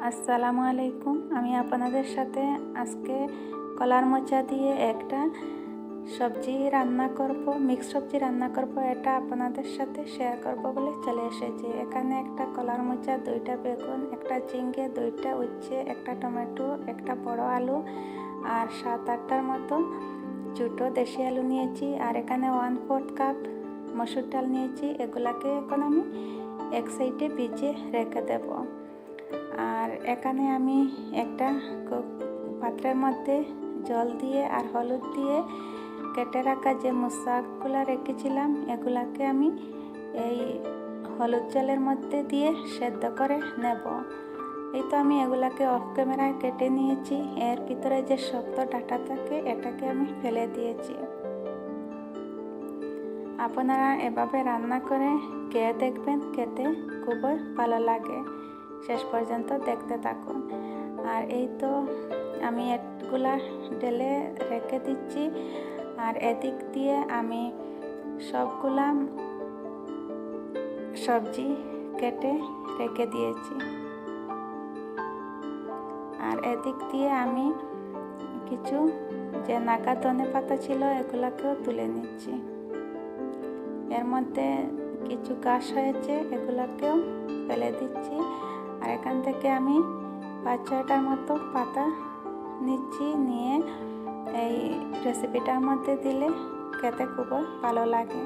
আসসালামু আলাইকুম। আমি আপনাদের সাথে আজকে কলার মোচা দিয়ে একটা সবজি রান্না করব, মিক্স সবজি রান্না করব। এটা আপনাদের সাথে শেয়ার করব বলে চলে এসেছি। এখানে একটা কলার মোচা, 2টা বেগুন, একটা ঝিঙ্গে, 2টা উচ্ছে, একটা টমেটো, একটা বড় আলু আর 7-8টার মতো ছোটো দেশি আলু নিয়েছি। আর এখানে 1/4 কাপ মসুর ডাল নিয়েছি। এগুলাকে এখন আমি এক সাইডে ভিজিয়ে রেখে দেব। আর এখানে আমি একটা পাত্রের মধ্যে জল দিয়ে আর হলুদ দিয়ে কেটে রাখা যে মোচাগুলো রেখেছিলাম এগুলাকে আমি এই হলুদ জলের মধ্যে দিয়ে সেদ্ধ করে নেব। এই তো আমি এগুলাকে অফ ক্যামেরায় কেটে নিয়েছি। এর ভিতরে যে শক্ত ডাঁটা থাকে এটাকে আমি ফেলে দিয়েছি। আপনারা এভাবে রান্না করে খেয়ে দেখবেন, খেতে খুবই ভালো লাগে। শেষ পর্যন্ত দেখতে থাকুন। আর এই তো আমি এগুলা ঢেলে রেখে দিচ্ছি। আর এদিক দিয়ে আমি সবগুলা সবজি কেটে রেখে দিয়েছি। আর এদিক দিয়ে আমি কিছু যে নাগা ধনে পাতা ছিল এগুলাকেও তুলে নিচ্ছি। এর মধ্যে কিছু ঘাস হয়েছে, এগুলাকেও ফেলে দিচ্ছি। আর এখান থেকে আমি 5-6টার মতো পাতা নিচ্ছি, নিয়ে এই রেসিপিটার মধ্যে দিলে খেতে খুবই ভালো লাগে।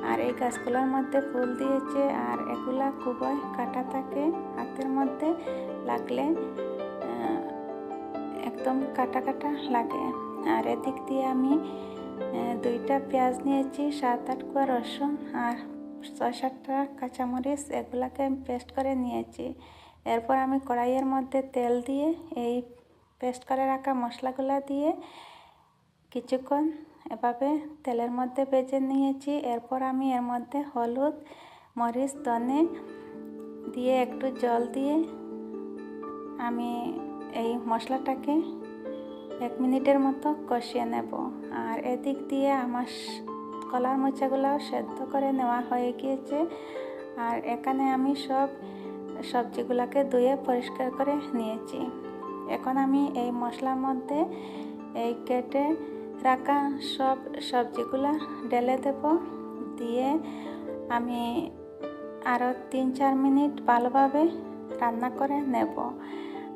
আর এই গাছগুলোর মধ্যে ফুল দিয়েছে আর এগুলা খুবই কাটা থাকে, হাতের মধ্যে লাগলে একদম কাটা কাটা লাগে। আর এদিক দিয়ে আমি 2টা পেঁয়াজ নিয়েছি, 7-8 কোয়া রসুন আর 6-7টা কাঁচামরিচ, এগুলাকে আমি পেস্ট করে নিয়েছি। এরপর আমি কড়াইয়ের মধ্যে তেল দিয়ে এই পেস্ট করে রাখা মশলাগুলো দিয়ে কিছুক্ষণ এভাবে তেলের মধ্যে ভেজে নিয়েছি। এরপর আমি এর মধ্যে হলুদ, মরিচ, ধনে দিয়ে একটু জল দিয়ে আমি এই মশলাটাকে 1 মিনিটের মতো কষিয়ে নেব। আর এদিক দিয়ে আমার কলার মোচাগুলো সেদ্ধ করে নেওয়া হয়ে গিয়েছে। আর এখানে আমি সব সবজিগুলোকে ধুয়ে পরিষ্কার করে নিয়েছি। এখন আমি এই মশলার মধ্যে এই কেটে রাখা সব সবজিগুলো ঢেলে দেব। দিয়ে আমি আরও 3-4 মিনিট ভালোভাবে রান্না করে নেব।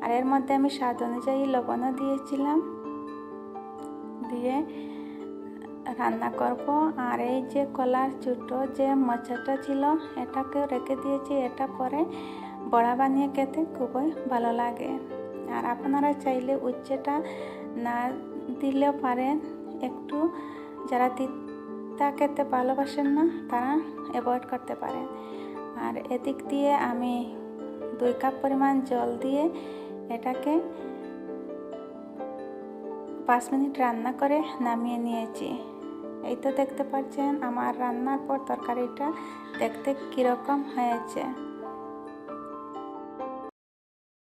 আর এর মধ্যে আমি স্বাদ অনুযায়ী লবণও দিয়েছিলাম, দিয়ে রান্না করব। আর এই যে কলার ছোটো যে মোচাটা ছিল এটাকেও রেখে দিয়েছি, এটা পরে বড়া বানিয়ে খেতে খুবই ভালো লাগে। আর আপনারা চাইলে উচ্ছেটা না দিলেও পারেন, একটু যারা তিতা খেতে ভালোবাসেন না তারা অ্যাভয়েড করতে পারেন। আর এদিক দিয়ে আমি 2 কাপ পরিমাণ জল দিয়ে এটাকে 5 মিনিট রান্না করে নামিয়ে নিয়েছি। এই তো দেখতে পাচ্ছেন আমার রান্নার পর তরকারিটা দেখতে কীরকম হয়েছে।